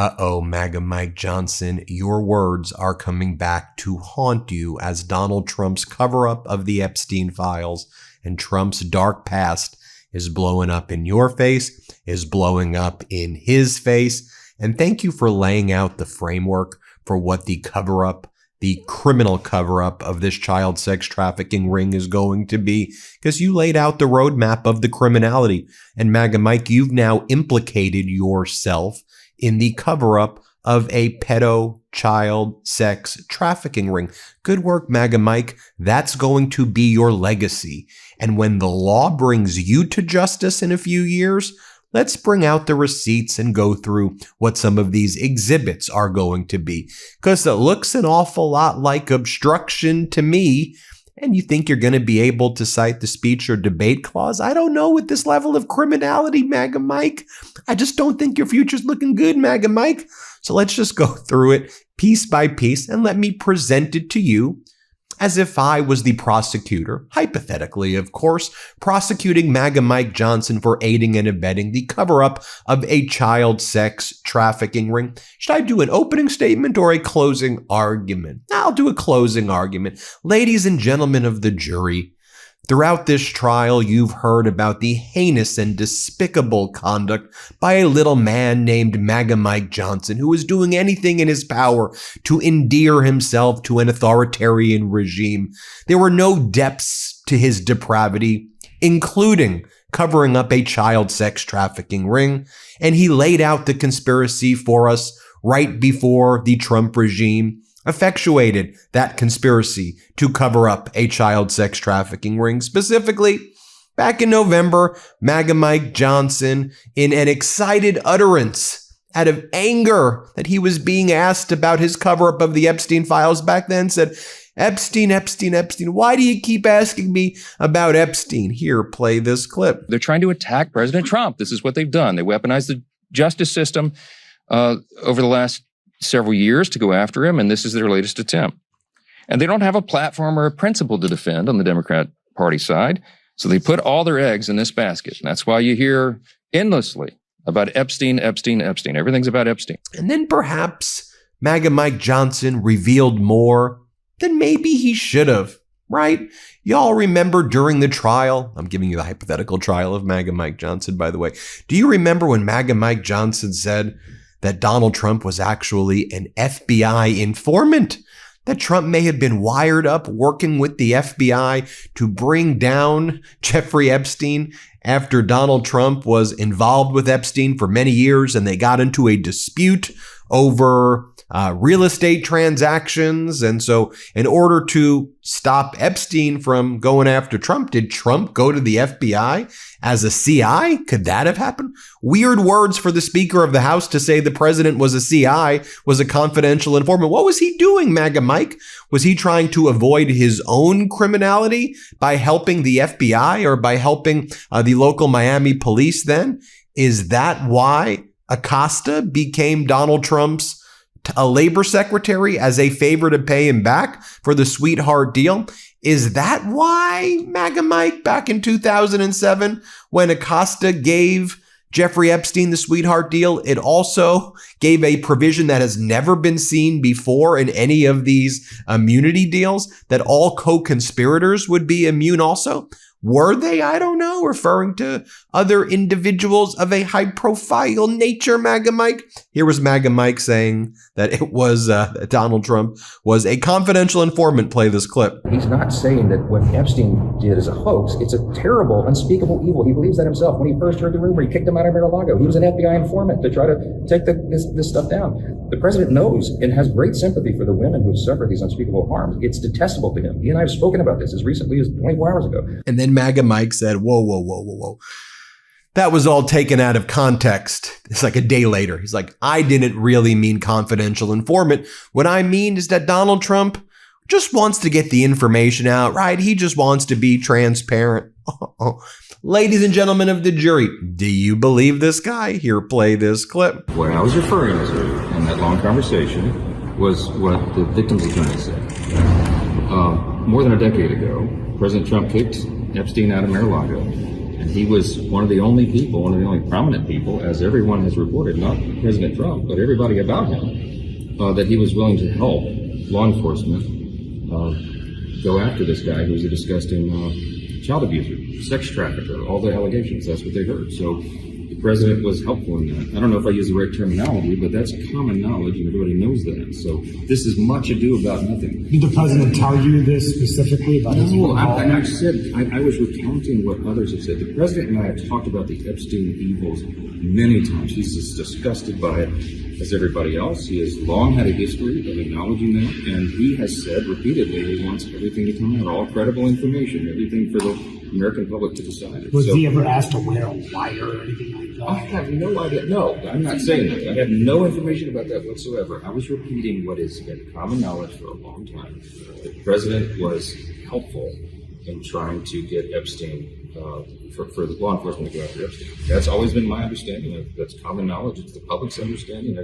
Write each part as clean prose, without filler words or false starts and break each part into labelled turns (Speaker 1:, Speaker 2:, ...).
Speaker 1: Uh-oh, MAGA Mike Johnson, your words are coming back to haunt you as Donald Trump's cover-up of the Epstein files and Trump's dark past is blowing up in your face, is blowing up in his face. And thank you for laying out the framework for what the cover-up, the criminal cover-up of this child sex trafficking ring is going to be, because you laid out the roadmap of the criminality. And MAGA Mike, you've now implicated yourself in the cover-up of a pedo child sex trafficking ring. Good work, MAGA Mike. That's going to be your legacy. And when the law brings you to justice in a few years, let's bring out the receipts and go through what some of these exhibits are going to be. Because it looks an awful lot like obstruction to me. And you think you're going to be able to cite the speech or debate clause? I don't know with this level of criminality, MAGA Mike. I just don't think your future's looking good, MAGA Mike. So let's just go through it piece by piece and let me present it to you as if I was the prosecutor, hypothetically, of course, prosecuting MAGA Mike Johnson for aiding and abetting the cover-up of a child sex trafficking ring. Should I do an opening statement or a closing argument? I'll do a closing argument. Ladies and gentlemen of the jury, throughout this trial, you've heard about the heinous and despicable conduct by a little man named MAGA Mike Johnson, who was doing anything in his power to endear himself to an authoritarian regime. There were no depths to his depravity, including covering up a child sex trafficking ring, and he laid out the conspiracy for us right before the Trump regime effectuated that conspiracy to cover up a child sex trafficking ring. Specifically, back in November, MAGA Mike Johnson, in an excited utterance out of anger that he was being asked about his cover-up of the Epstein files back then, said, Epstein, Epstein, Epstein, why do you keep asking me about Epstein? Here, play this clip.
Speaker 2: They're trying to attack President Trump. This is what they've done. They weaponized the justice system over the last several years to go after him, and this is their latest attempt. And they don't have a platform or a principle to defend on the Democrat Party side, so they put all their eggs in this basket. And that's why you hear endlessly about Epstein, Epstein, Epstein. Everything's about Epstein.
Speaker 1: And then perhaps MAGA Mike Johnson revealed more than maybe he should have, right? Y'all remember during the trial, I'm giving you the hypothetical trial of MAGA Mike Johnson, by the way. Do you remember when MAGA Mike Johnson said that Donald Trump was actually an FBI informant? That Trump may have been wired up working with the FBI to bring down Jeffrey Epstein after Donald Trump was involved with Epstein for many years and they got into a dispute over real estate transactions. And so in order to stop Epstein from going after Trump, did Trump go to the FBI as a CI? Could that have happened? Weird words for the Speaker of the House to say the president was a CI, was a confidential informant. What was he doing, MAGA Mike? Was he trying to avoid his own criminality by helping the FBI or by helping the local Miami police then? Is that why Acosta became Donald Trump's a labor secretary as a favor to pay him back for the sweetheart deal? Is that why, MAGA Mike, back in 2007, when Acosta gave Jeffrey Epstein the sweetheart deal, it also gave a provision that has never been seen before in any of these immunity deals, that all co-conspirators would be immune also? Were they? I don't know, referring to other individuals of a high-profile nature, MAGA Mike? Here was MAGA Mike saying that it was Donald Trump was a confidential informant. Play this clip.
Speaker 3: He's not saying that what Epstein did is a hoax. It's a terrible, unspeakable evil. He believes that himself. When he first heard the rumor, he kicked him out of Mar-a-Lago. He was an FBI informant to try to take this stuff down. The president knows and has great sympathy for the women who have suffered these unspeakable harms. It's detestable to him. He and I have spoken about this as recently as 24 hours ago.
Speaker 1: And then MAGA Mike said, whoa. That was all taken out of context. It's like a day later. He's like, I didn't really mean confidential informant. What I mean is that Donald Trump just wants to get the information out, right? He just wants to be transparent. Ladies and gentlemen of the jury, do you believe this guy? Here, play this clip.
Speaker 4: What I was referring to in that long conversation was what the victim's attorney said. More than a decade ago, President Trump kicked Epstein out of Mar-a-Lago, And he was one of the only people, one of the only prominent people, as everyone has reported, not President Trump, but everybody about him, that he was willing to help law enforcement go after this guy who was a disgusting child abuser, sex trafficker, all the allegations. That's what they heard. So the president was helpful in that. I don't know if I use the right terminology, but that's common knowledge, and everybody knows that. So this is much ado about nothing.
Speaker 5: Did the president tell you this specifically about his involvement?
Speaker 4: I was recounting what others have said. The president and I have talked about the Epstein evils many times. He's as disgusted by it as everybody else. He has long had a history of acknowledging that, and he has said repeatedly he wants everything to come out, all credible information, everything for the American public to decide.
Speaker 5: Was he ever asked to wear a wire or anything like that?
Speaker 4: I have no idea. No, I'm not saying that. I have no information about that whatsoever. I was repeating what has been common knowledge for a long time. The president was helpful in trying to get Epstein, for the law enforcement to go after Epstein. That's always been my understanding. That's common knowledge. It's the public's understanding.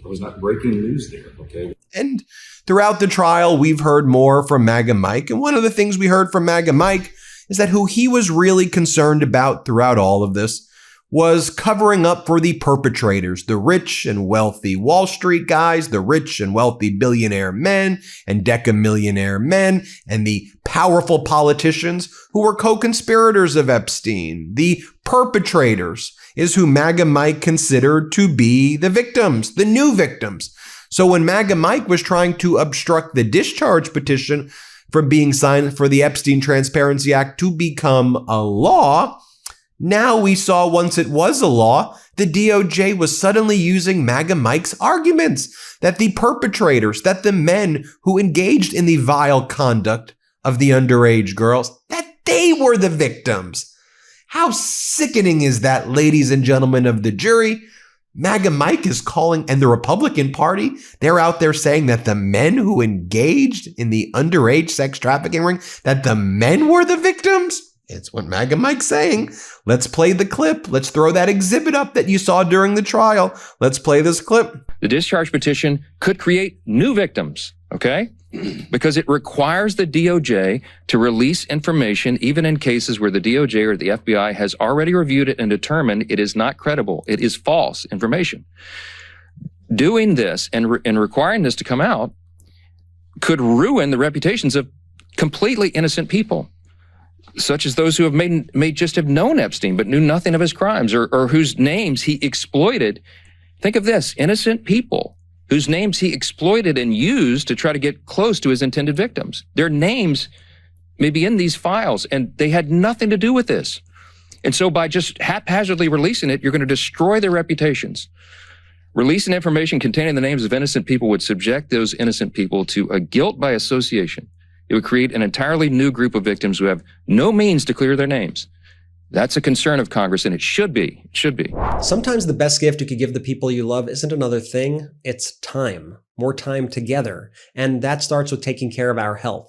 Speaker 4: I was not breaking news there, okay?
Speaker 1: And throughout the trial, we've heard more from MAGA Mike. And one of the things we heard from MAGA Mike is that who he was really concerned about throughout all of this was covering up for the perpetrators, the rich and wealthy Wall Street guys, the rich and wealthy billionaire men and decamillionaire men, and the powerful politicians who were co-conspirators of Epstein. The perpetrators is who MAGA Mike considered to be the victims, the new victims. So when MAGA Mike was trying to obstruct the discharge petition from being signed for the Epstein Transparency Act to become a law, now we saw once it was a law, the DOJ was suddenly using MAGA Mike's arguments that the perpetrators, that the men who engaged in the vile conduct of the underage girls, that they were the victims. How sickening is that, ladies and gentlemen of the jury? MAGA Mike is calling, and the Republican Party, they're out there saying that the men who engaged in the underage sex trafficking ring, that the men were the victims? It's what MAGA Mike's saying. Let's play the clip. Let's throw that exhibit up that you saw during the trial. Let's play this clip.
Speaker 2: The discharge petition could create new victims, okay? Because it requires the DOJ to release information even in cases where the DOJ or the FBI has already reviewed it and determined it is not credible. It is false information. Doing this and requiring this to come out could ruin the reputations of completely innocent people, such as those who have may just have known Epstein but knew nothing of his crimes, or whose names he exploited. Think of this, innocent people whose names he exploited and used to try to get close to his intended victims. Their names may be in these files, and they had nothing to do with this. And so by just haphazardly releasing it, you're going to destroy their reputations. Releasing information containing the names of innocent people would subject those innocent people to a guilt by association. It would create an entirely new group of victims who have no means to clear their names. That's a concern of Congress, and it should be. It should be.
Speaker 6: Sometimes the best gift you could give the people you love isn't another thing, it's time. More time together. And that starts with taking care of our health.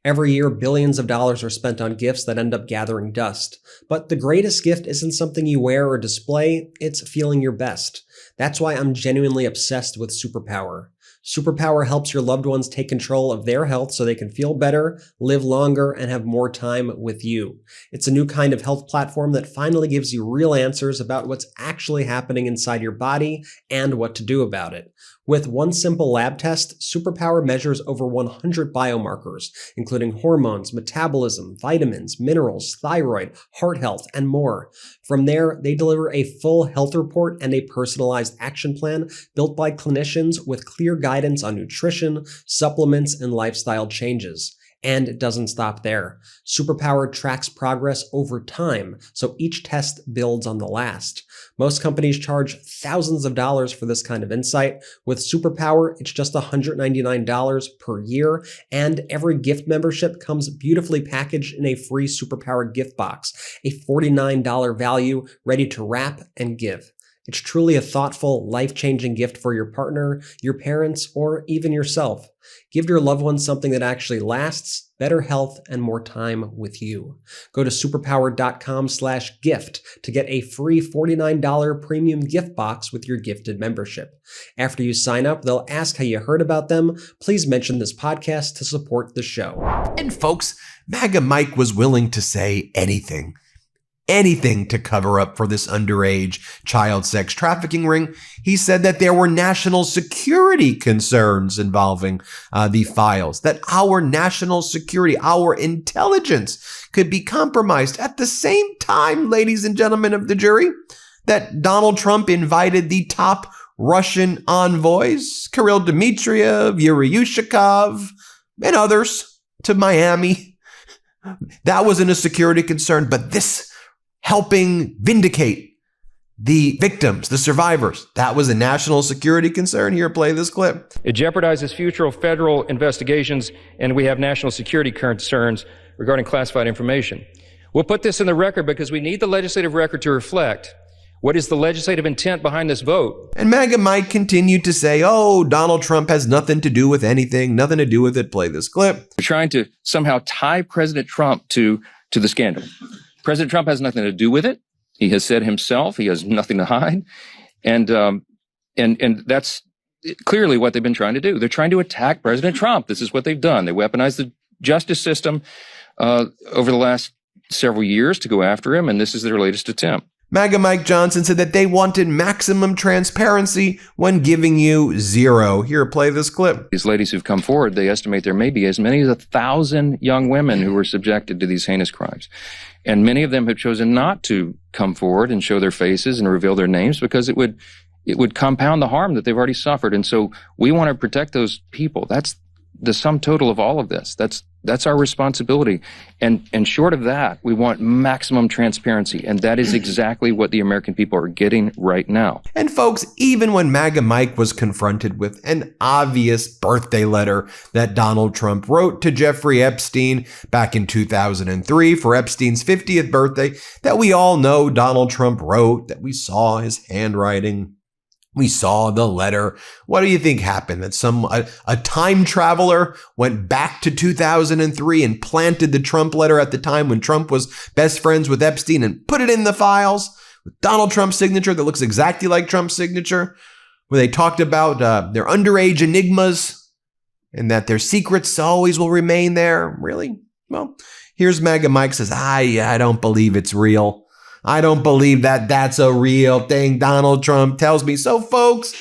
Speaker 6: Every year, billions of dollars are spent on gifts that end up gathering dust. But the greatest gift isn't something you wear or display, it's feeling your best. That's why I'm genuinely obsessed with Superpower. Superpower helps your loved ones take control of their health so they can feel better, live longer, and have more time with you. It's a new kind of health platform that finally gives you real answers about what's actually happening inside your body and what to do about it. With one simple lab test, Superpower measures over 100 biomarkers, including hormones, metabolism, vitamins, minerals, thyroid, heart health, and more. From there, they deliver a full health report and a personalized action plan built by clinicians with clear guidance on nutrition, supplements, and lifestyle changes. And it doesn't stop there. Superpower tracks progress over time, so each test builds on the last. Most companies charge thousands of dollars for this kind of insight. With Superpower, it's just $199 per year, and every gift membership comes beautifully packaged in a free Superpower gift box, a $49 value ready to wrap and give. It's truly a thoughtful, life-changing gift for your partner, your parents, or even yourself. Give your loved ones something that actually lasts, better health, and more time with you. Go to superpower.com/gift to get a free $49 premium gift box with your gifted membership. After you sign up, they'll ask how you heard about them. Please mention this podcast to support the show.
Speaker 1: And folks, MAGA Mike was willing to say anything. anything to cover up for this underage child sex trafficking ring. He said that there were national security concerns involving the files, that our national security, our intelligence could be compromised. At the same time, ladies and gentlemen of the jury, that Donald Trump invited the top Russian envoys, Kirill Dmitriev, Yuri Yushakov, and others to Miami. That wasn't a security concern, but this helping vindicate the victims, the survivors, that was a national security concern. Here, play this clip.
Speaker 7: It jeopardizes future federal investigations, and we have national security concerns regarding classified information. We'll put this in the record because we need the legislative record to reflect what is the legislative intent behind this vote.
Speaker 1: And MAGA Mike continued to say, oh, Donald Trump has nothing to do with anything, nothing to do with it. Play this clip.
Speaker 2: They're trying to somehow tie President Trump to the scandal. President Trump has nothing to do with it. He has said himself he has nothing to hide. And that's clearly what they've been trying to do. They're trying to attack President Trump. This is what they've done. They weaponized the justice system over the last several years to go after him, and this is their latest attempt.
Speaker 1: MAGA Mike Johnson said that they wanted maximum transparency when giving you zero. Here, play this clip.
Speaker 2: These ladies who've come forward, they estimate there may be as many as 1,000 young women who were subjected to these heinous crimes. And many of them have chosen not to come forward and show their faces and reveal their names because it would compound the harm that they've already suffered. And so we want to protect those people. That's the sum total of all of this. That's our responsibility. And short of that, we want maximum transparency. And that is exactly what the American people are getting right now.
Speaker 1: And folks, even when MAGA Mike was confronted with an obvious birthday letter that Donald Trump wrote to Jeffrey Epstein back in 2003 for Epstein's 50th birthday, that we all know Donald Trump wrote, that we saw his handwriting, we saw the letter. What do you think happened? That a time traveler went back to 2003 and planted the Trump letter at the time when Trump was best friends with Epstein and put it in the files with Donald Trump's signature that looks exactly like Trump's signature, where they talked about their underage enigmas and that their secrets always will remain there. Really? Well, here's MAGA Mike says, I don't believe it's real. I don't believe that that's a real thing. Donald Trump tells me. So, folks,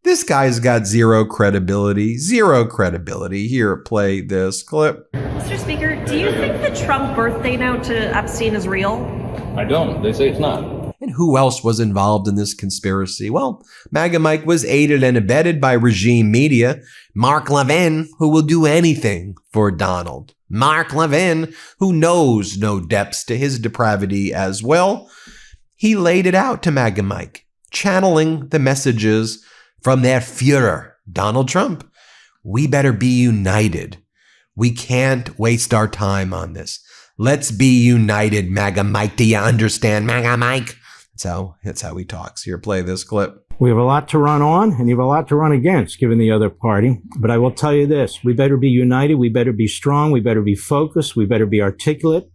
Speaker 1: this guy's got zero credibility. Zero credibility. Here, play this clip.
Speaker 8: Mr. Speaker, do you think the Trump birthday note to Epstein is real?
Speaker 4: I don't. They say it's not.
Speaker 1: And who else was involved in this conspiracy? Well, MAGA Mike was aided and abetted by regime media. Mark Levin, who will do anything for Donald. Mark Levin, who knows no depths to his depravity as well. He laid it out to MAGA Mike, channeling the messages from their Führer, Donald Trump. We better be united. We can't waste our time on this. Let's be united, MAGA Mike. Do you understand, MAGA Mike? That's how he talks. Here, play this clip.
Speaker 9: We have a lot to run on, and you have a lot to run against, given the other party. But I will tell you this. We better be united. We better be strong. We better be focused. We better be articulate.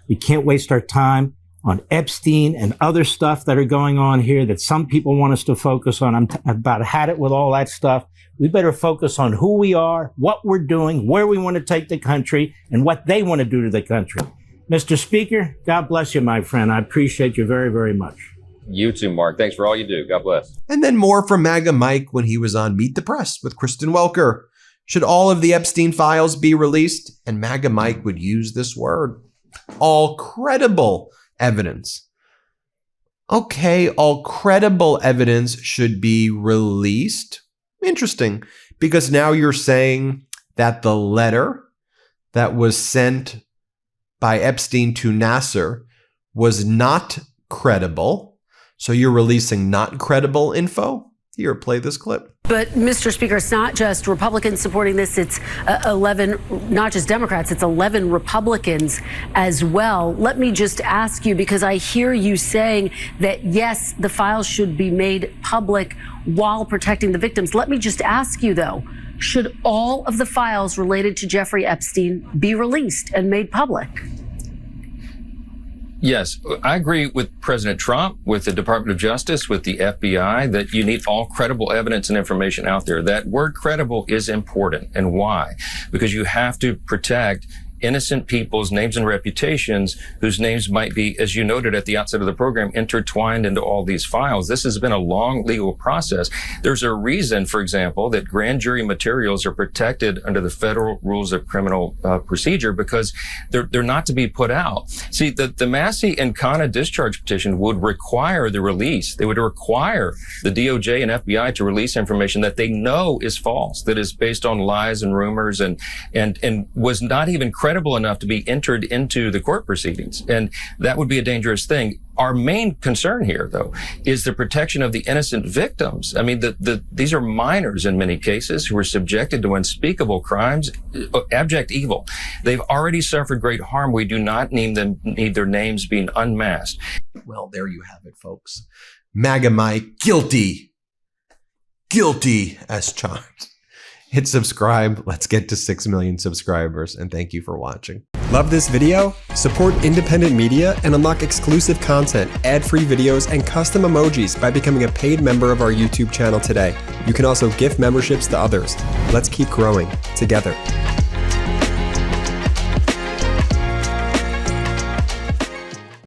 Speaker 9: We can't waste our time on Epstein and other stuff that are going on here that some people want us to focus on. I've about had it with all that stuff. We better focus on who we are, what we're doing, where we want to take the country, and what they want to do to the country. Mr. Speaker, God bless you, my friend. I appreciate you very, very much.
Speaker 4: You too, Mark. Thanks for all you do. God bless.
Speaker 1: And then more from MAGA Mike when he was on Meet the Press with Kristen Welker. Should all of the Epstein files be released? And MAGA Mike would use this word. All credible evidence. Okay, all credible evidence should be released. Interesting, because now you're saying that the letter that was sent by Epstein to Nasser was not credible. So you're releasing not credible info? Here, play this clip.
Speaker 10: But, Mr. Speaker, it's not just Republicans supporting this. It's 11, not just Democrats, it's 11 Republicans as well. Let me just ask you, because I hear you saying that, yes, the files should be made public while protecting the victims. Let me just ask you, though, should all of the files related to Jeffrey Epstein be released and made public?
Speaker 2: Yes, I agree with President Trump, with the Department of Justice, with the FBI, that you need all credible evidence and information out there. That word credible is important. And why? Because you have to protect innocent people's names and reputations whose names might be, as you noted at the outset of the program, intertwined into all these files. This has been a long legal process. There's a reason, for example, that grand jury materials are protected under the federal rules of criminal procedure, because they're not to be put out. See, the Massey and Khanna discharge petition would require the release. They would require the DOJ and FBI to release information that they know is false, that is based on lies and rumors, and was not even credible enough to be entered into the court proceedings. And that would be a dangerous thing. Our main concern here, though, is the protection of the innocent victims. I mean, these are minors in many cases who were subjected to unspeakable crimes, abject evil. They've already suffered great harm. We do not need their names being unmasked.
Speaker 1: Well, there you have it, folks. MAGA Mike, guilty as charged. Hit subscribe. Let's get to 6 million subscribers, and thank you for watching.
Speaker 6: Love this video? Support independent media and unlock exclusive content, ad-free videos, and custom emojis by becoming a paid member of our YouTube channel today. You can also gift memberships to others. Let's keep growing together.